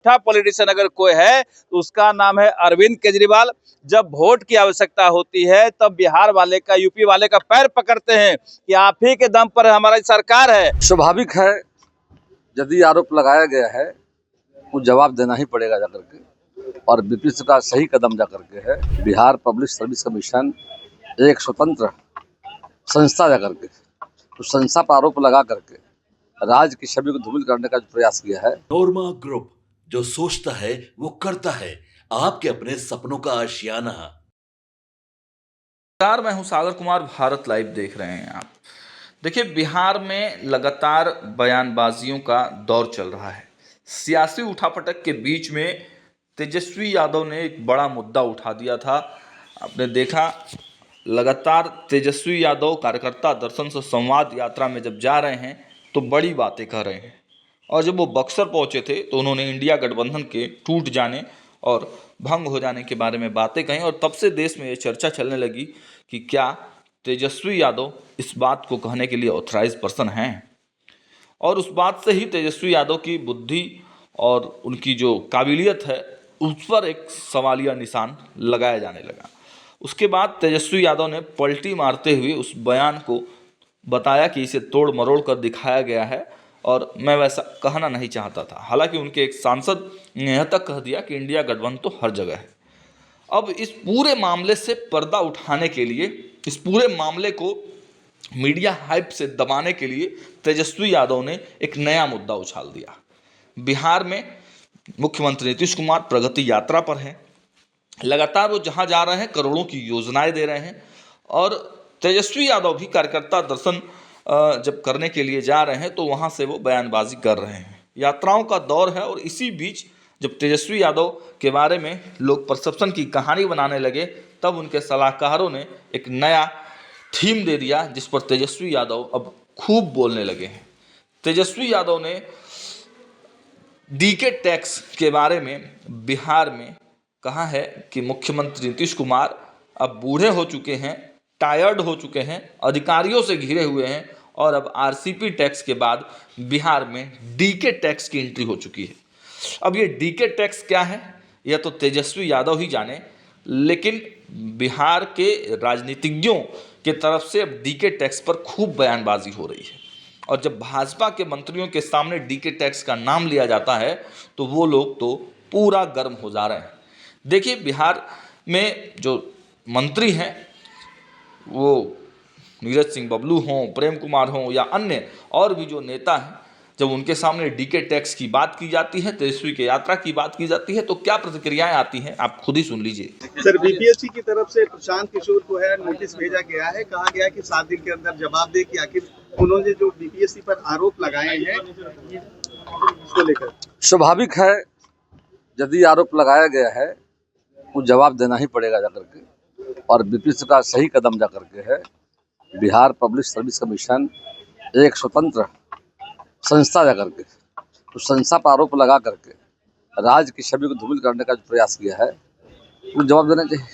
अच्छा पॉलिटिशियन अगर कोई है तो उसका नाम है अरविंद केजरीवाल। जब वोट की आवश्यकता होती है तब बिहार वाले का, यूपी वाले का पैर पकड़ते हैं कि आप ही के दम पर हमारी सरकार है। स्वाभाविक है, यदि आरोप लगाया गया है वो जवाब देना ही पड़ेगा जाकर के, और विपक्ष का सही कदम जाकर के है। बिहार पब्लिक सर्विस कमीशन एक स्वतंत्र संस्था जाकर के उस संस्था पर आरोप लगा करके राज्य की छवि को धूमिल करने का जो प्रयास किया है। नोरमा ग्रुप, जो सोचता है वो करता है, आपके अपने सपनों का आशियाना। नमस्कार, मैं हूं सागर कुमार, भारत लाइव देख रहे हैं आप। देखिए, बिहार में लगातार बयानबाजियों का दौर चल रहा है। सियासी उठापटक के बीच में तेजस्वी यादव ने एक बड़ा मुद्दा उठा दिया था। आपने देखा, लगातार तेजस्वी यादव कार्यकर्ता दर्शन से संवाद यात्रा में जब जा रहे हैं तो बड़ी बातें कर रहे हैं, और जब वो बक्सर पहुंचे थे तो उन्होंने इंडिया गठबंधन के टूट जाने और भंग हो जाने के बारे में बातें कहीं, और तब से देश में ये चर्चा चलने लगी कि क्या तेजस्वी यादव इस बात को कहने के लिए ऑथराइज पर्सन हैं। और उस बात से ही तेजस्वी यादव की बुद्धि और उनकी जो काबिलियत है उस पर एक सवालिया निशान लगाया जाने लगा। उसके बाद तेजस्वी यादव ने पलटी मारते हुए उस बयान को बताया कि इसे तोड़ मरोड़ कर दिखाया गया है और मैं वैसा कहना नहीं चाहता था। हालांकि उनके एक सांसद ने यह तक कह दिया कि इंडिया गठबंधन तो हर जगह है। अब इस पूरे मामले से पर्दा उठाने के लिए, इस पूरे मामले को मीडिया हाइप से दबाने के लिए तेजस्वी यादव ने एक नया मुद्दा उछाल दिया। बिहार में मुख्यमंत्री नीतीश कुमार प्रगति यात्रा पर हैं। लगातार वो जहां जा रहे हैं करोड़ों की योजनाएं दे रहे हैं, और तेजस्वी यादव भी कार्यकर्ता दर्शन जब करने के लिए जा रहे हैं तो वहां से वो बयानबाजी कर रहे हैं। यात्राओं का दौर है, और इसी बीच जब तेजस्वी यादव के बारे में लोग परसेप्शन की कहानी बनाने लगे तब उनके सलाहकारों ने एक नया थीम दे दिया जिस पर तेजस्वी यादव अब खूब बोलने लगे हैं। तेजस्वी यादव ने डीके टैक्स के बारे में बिहार में कहा है कि मुख्यमंत्री नीतीश कुमार अब बूढ़े हो चुके हैं, टायर्ड हो चुके हैं, अधिकारियों से घिरे हुए हैं, और अब आरसीपी टैक्स के बाद बिहार में डीके टैक्स की एंट्री हो चुकी है। अब ये डीके टैक्स क्या है यह तो तेजस्वी यादव ही जाने, लेकिन बिहार के राजनीतिज्ञों के तरफ से अब डीके टैक्स पर खूब बयानबाजी हो रही है, और जब भाजपा के मंत्रियों के सामने डीके टैक्स का नाम लिया जाता है तो वो लोग तो पूरा गर्म हो जा रहे हैं। देखिए, बिहार में जो मंत्री हैं वो नीरज सिंह बबलू हों, प्रेम कुमार हों या अन्य और भी जो नेता हैं, जब उनके सामने डीके टैक्स की बात की जाती है, तेजस्वी की यात्रा की बात की जाती है, तो क्या प्रतिक्रियाएं आती हैं आप खुद ही सुन लीजिए। सर, बीपीएससी की तरफ से प्रशांत किशोर को है नोटिस भेजा गया है, कहा गया है कि 7 दिन के अंदर जवाब दे कि आखिर उन्होंने जो बीपीएससी पर आरोप लगाए हैं उसको लेकर। स्वाभाविक है, यदि आरोप लगाया गया है वो जवाब देना ही पड़ेगा जाकर के, और विपक्ष का सही कदम जाकर के है। बिहार पब्लिक सर्विस कमीशन एक स्वतंत्र संस्था जाकर के उस संस्था पर आरोप लगा करके राज्य की छवि को धूमिल करने का जो प्रयास किया है वो जवाब देना चाहिए।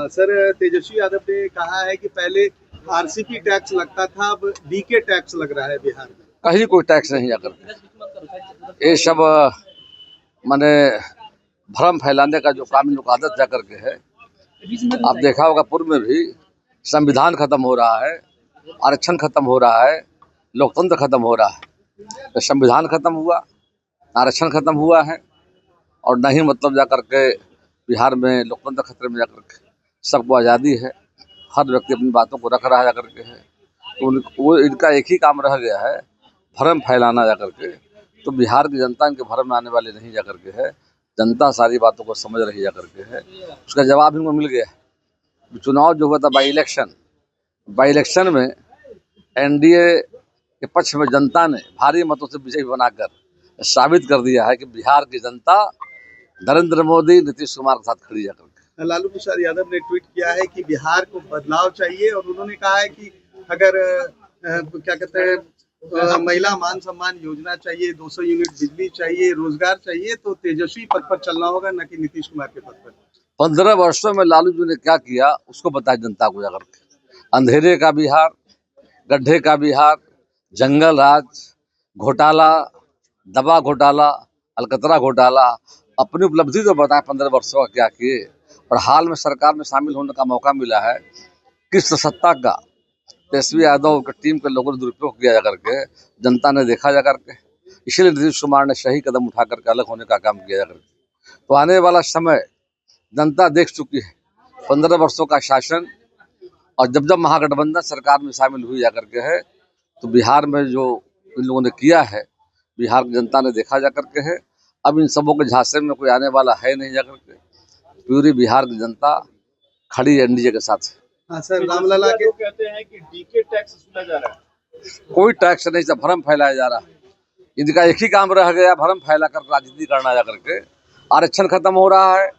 सर, तेजस्वी यादव ने कहा है कि पहले आरसीपी टैक्स लगता था, अब डीके टैक्स लग रहा है बिहार में। कहीं कोई टैक्स नहीं जाकर के, ये सब माने भ्रम फैलाने का जो काम इन लोग का आदत जाकर के है। आप देखा होगा पूर्व में भी संविधान खत्म हो रहा है, आरक्षण खत्म हो रहा है, लोकतंत्र खत्म हो रहा है। तो संविधान खत्म हुआ, आरक्षण खत्म हुआ है, और नहीं मतलब जाकर के बिहार में लोकतंत्र खतरे में जाकर के सबको आज़ादी है, हर व्यक्ति अपनी बातों को रख रहा है जाकर के है। तो वो इनका एक ही काम रह गया है, भ्रम फैलाना जाकर के। तो बिहार की जनता इनके भ्रम में आने वाले नहीं जाकर के है, जनता सारी बातों को समझ रही जाकर के है। उसका जवाब इनको मिल गया है। चुनाव जो हुआ था बाई इलेक्शन में एनडीए के पक्ष में जनता ने भारी मतों से विजय बनाकर साबित कर दिया है कि बिहार की जनता नरेंद्र मोदी, नीतीश कुमार के साथ खड़ी जाकर के। लालू प्रसाद यादव ने ट्वीट किया है कि बिहार को बदलाव चाहिए, और उन्होंने कहा है कि अगर क्या कहते हैं महिला मान सम्मान योजना चाहिए, 200 यूनिट बिजली चाहिए, रोजगार चाहिए, तो तेजस्वी पद पर चलना होगा, न कि नीतीश कुमार के पद पर। 15 वर्षों में लालू जी ने क्या किया उसको बताया जनता को जाकर के। अंधेरे का बिहार, गड्ढे का बिहार, जंगल राज, घोटाला, दवा घोटाला, अलकतरा घोटाला, अपनी उपलब्धि तो बताएं 15 वर्षों का क्या किए। और हाल में सरकार में शामिल होने का मौका मिला है, किस सत्ता का तेजस्वी यादव की टीम के लोगों ने दुरुपयोग किया जा करके जनता ने देखा जा करके, इसीलिए नीतीश कुमार ने सही कदम उठा करके अलग होने का काम किया जा करके। तो आने वाला समय जनता देख चुकी है, 15 वर्षों का शासन, और जब जब महागठबंधन सरकार में शामिल हुई जा करके है, तो बिहार में जो इन लोगों ने किया है, बिहार की जनता ने देखा जा करके है। अब इन सबों के झांसे में कोई आने वाला है नहीं जा करके, पूरी बिहार की जनता खड़ी है एनडीए के साथ। हाँ सर, रामलला के कहते हैं कि डीके टैक्स सुना जा रहा है। कोई टैक्स नहीं, सब भ्रम फैलाया जा रहा है। इनका एक ही काम रह गया, भ्रम फैला कर राजनीति करना जा करके। आरक्षण खत्म हो रहा है,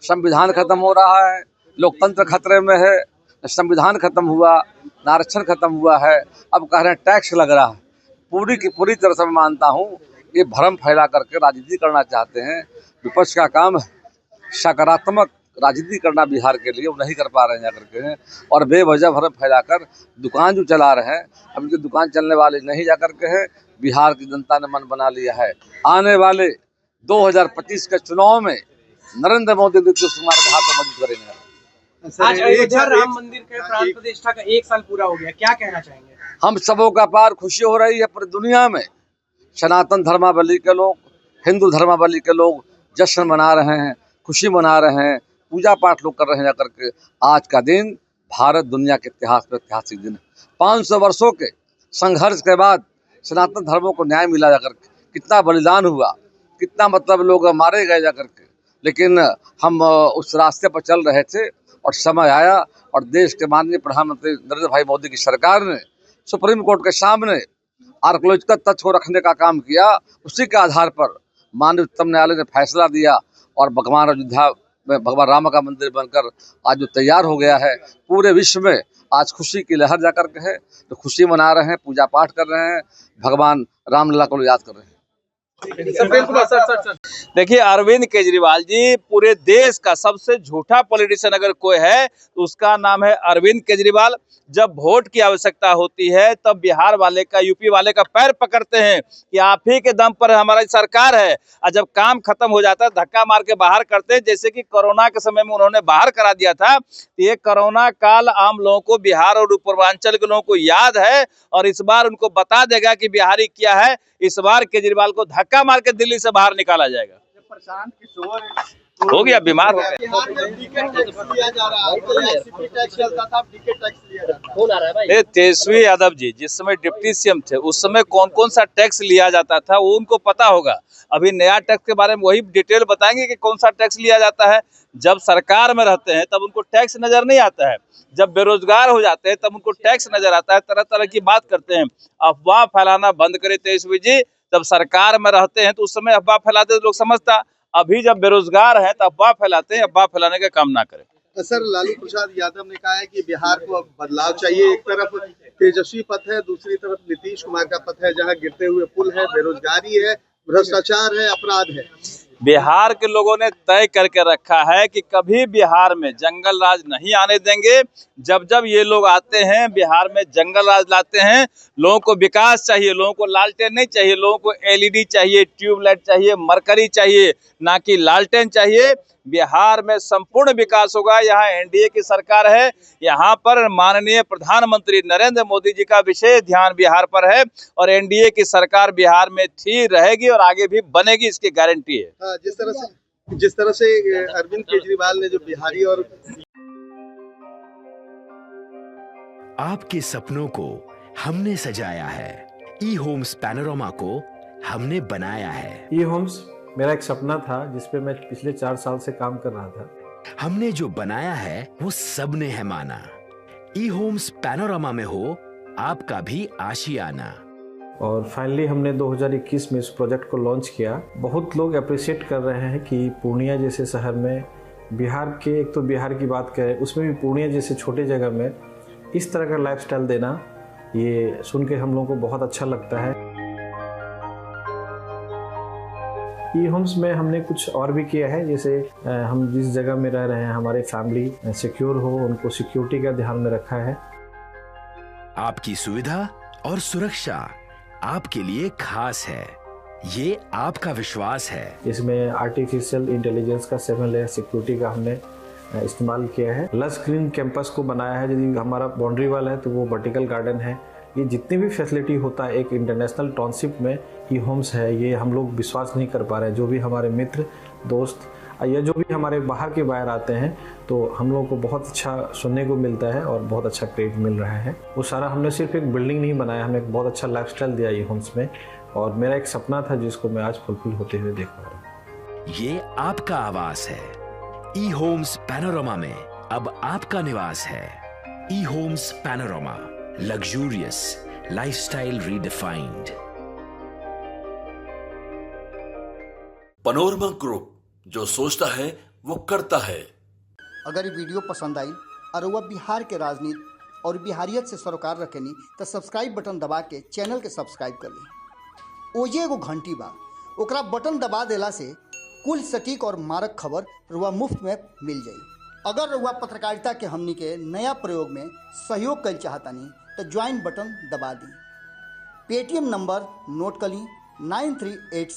संविधान खत्म हो रहा है, लोकतंत्र खतरे में है। संविधान खत्म हुआ, न आरक्षण खत्म हुआ है, अब कह रहे हैं टैक्स लग रहा है। पूरी की पूरी तरह से मैं मानता हूँ ये भ्रम फैला करके राजनीति करना चाहते हैं। विपक्ष का काम है सकारात्मक राजनीति करना बिहार के लिए, वो नहीं कर पा रहे हैं जा करके हैं। और बेवजह भ्रम फैलाकर दुकान जो चला रहे हैं, अब इनकी दुकान चलने वाली नहीं जा करके है। बिहार की जनता ने मन बना लिया है, आने वाले 2025 के चुनाव में नरेंद्र मोदी नीतीश कुमार के हाथ में मदद करेंगे। आज अयोध्या राम मंदिर के प्राण प्रतिष्ठा का 1 साल पूरा हो गया, क्या कहना चाहेंगे? हम सबों का पार खुशी हो रही है। पूरी दुनिया में सनातन धर्मावलंबी के लोग, हिंदू धर्मावलंबी के लोग जश्न मना रहे हैं, खुशी मना रहे हैं, पूजा पाठ लोग कर रहे हैं जाकर के। आज का दिन भारत दुनिया के इतिहास में ऐतिहासिक दिन है। 500 वर्षों के संघर्ष के बाद सनातन धर्मों को न्याय मिला जाकर के, कितना बलिदान हुआ, कितना मतलब लोग मारे गए जाकर के, लेकिन हम उस रास्ते पर चल रहे थे और समय आया और देश के माननीय प्रधानमंत्री नरेंद्र भाई मोदी की सरकार ने सुप्रीम कोर्ट के सामने आर्कोलॉजिकल तथ्य को रखने का काम किया। उसी के आधार पर माननीय उच्चतम न्यायालय ने फैसला दिया और भगवान अयोध्या में भगवान राम का मंदिर बनकर आज जो तैयार हो गया है, पूरे विश्व में आज खुशी की लहर जाकर के है। तो खुशी मना रहे हैं, पूजा पाठ कर रहे हैं, भगवान रामलला को याद कर रहे हैं। देखिए, अरविंद केजरीवाल जी, पूरे देश का सबसे झूठा पॉलिटिशियन अगर कोई है तो उसका नाम है अरविंद केजरीवाल। जब वोट की आवश्यकता होती है तब बिहार वाले का, यूपी वाले का पैर पकड़ते हैं कि आप ही के दम पर हमारी सरकार है, और जब काम खत्म हो जाता है धक्का मार के बाहर करते हैं। जैसे कि कोरोना के समय में उन्होंने बाहर करा दिया था। ये कोरोना काल आम लोगों को, बिहार और पूर्वांचल के लोगों को याद है, और इस बार उनको बता देगा कि बिहारी क्या है। इस बार केजरीवाल को धक्का मार के दिल्ली से बाहर निकाला जाएगा। प्रशांत किशोर हो गया, बीमार हो गया। बिहार में डीके टैक्स लिया जा रहा है, पहले एससीपी टैक्स चलता था, अब डीके टैक्स लिया जाता है। तेजस्वी यादव जी जिस समय डिप्टी सीएम थे उस समय कौन कौन सा टैक्स लिया जाता था वो उनको पता होगा। अभी नया टैक्स के बारे में वही डिटेल बताएंगे कि कौन सा टैक्स लिया जाता है। जब सरकार में रहते हैं तब उनको टैक्स नजर नहीं आता है, जब बेरोजगार हो जाते हैं तब उनको टैक्स नजर आता है, तरह तरह की बात करते हैं। अफवाह फैलाना बंद करे तेजस्वी जी। जब सरकार में रहते हैं तो उस समय अफवाह फैलाते हैं, लोग समझता। अभी जब बेरोजगार हैं तो अफवाह फैलाते हैं, अफवाह फैलाने का काम ना करें। सर, लालू प्रसाद यादव ने कहा है कि बिहार को अब बदलाव चाहिए। एक तरफ तेजस्वी पथ है, दूसरी तरफ नीतीश कुमार का पथ है, जहां गिरते हुए पुल है, बेरोजगारी है, भ्रष्टाचार है, अपराध है। बिहार के लोगों ने तय करके रखा है कि कभी बिहार में जंगल राज नहीं आने देंगे। जब जब ये लोग आते हैं बिहार में जंगल राज लाते हैं। लोगों को विकास चाहिए, लोगों को लालटेन नहीं चाहिए, लोगों को एलईडी चाहिए, ट्यूबलाइट चाहिए, मरकरी चाहिए, ना कि लालटेन चाहिए। बिहार में संपूर्ण विकास होगा। यहाँ एनडीए की सरकार है, यहाँ पर माननीय प्रधानमंत्री नरेंद्र मोदी जी का विशेष ध्यान बिहार पर है, और एनडीए की सरकार बिहार में थी, रहेगी और आगे भी बनेगी, इसकी गारंटी है। हाँ, जिस तरह से अरविंद केजरीवाल ने जो बिहारी और आपके सपनों को हमने सजाया है, ई होम्स पैनोरामा को हमने बनाया है। ई होम्स मेरा एक सपना था जिस पे मैं पिछले 4 साल से काम कर रहा था। हमने जो बनाया है वो सबने है माना। ई होम्स पैनोरामा में हो आपका भी आशियाना। और फाइनली हमने 2021 में इस प्रोजेक्ट को लॉन्च किया। बहुत लोग अप्रिशिएट कर रहे हैं कि पूर्णिया जैसे शहर में, बिहार के, एक तो बिहार की बात करें उसमें भी पूर्णिया जैसे छोटे जगह में इस तरह का लाइफस्टाइल देना, ये सुन के हम लोगों को बहुत अच्छा लगता है। ई होम्स में हमने कुछ और भी किया है, जैसे हम जिस जगह में रह रहे हैं हमारे फैमिली सिक्योर हो, उनको सिक्योरिटी का ध्यान में रखा है। आपकी सुविधा और सुरक्षा आपके लिए खास है। ये आपका विश्वास है। इसमें आर्टिफिशियल इंटेलिजेंस का 7 लेयर सिक्योरिटी का हमने इस्तेमाल किया है। लस ग्रीन कैंपस को बनाया है। यदि हमारा बाउंड्री वाल है तो वो वर्टिकल गार्डन है। ये जितनी भी फैसिलिटी होता है एक इंटरनेशनल टाउनशिप में ई होम्स है, ये हम लोग विश्वास नहीं कर पा रहे हैं। जो भी हमारे मित्र दोस्त या जो भी हमारे बाहर के बाहर आते हैं तो हम लोगों को बहुत अच्छा सुनने को मिलता है और बहुत अच्छा क्रेडिट मिल रहा है। वो सारा हमने सिर्फ एक बिल्डिंग नहीं बनाया, हमने एक बहुत अच्छा लाइफस्टाइल दिया ई होम्स में, और मेरा एक सपना था जिसको मैं आज फुलफिल होते हुए देख पा रहा हूँ। ये आपका आवास है। ई होम्स पैनोरामा में अब आपका निवास है। E homes panorama, luxurious lifestyle redefined. Panorama group, जो सोचता है वो करता है। अगर ये वीडियो पसंद आई और वह बिहार के राजनीति और बिहारियत से सरोकार रखेनी तो सब्सक्राइब बटन दबा के चैनल के सब्सक्राइब कर ली। ओजे एगो घंटी बा, ओकरा बटन दबा देला से कुल सटीक और मारक खबर रुआ मुफ्त में मिल जाई। अगर रुआ पत्रकारिता के हमनी के नया प्रयोग में सहयोग कर चाहतानी तो ज्वाइन बटन दबा दी। पेटीएम नंबर नोट कर ली 9386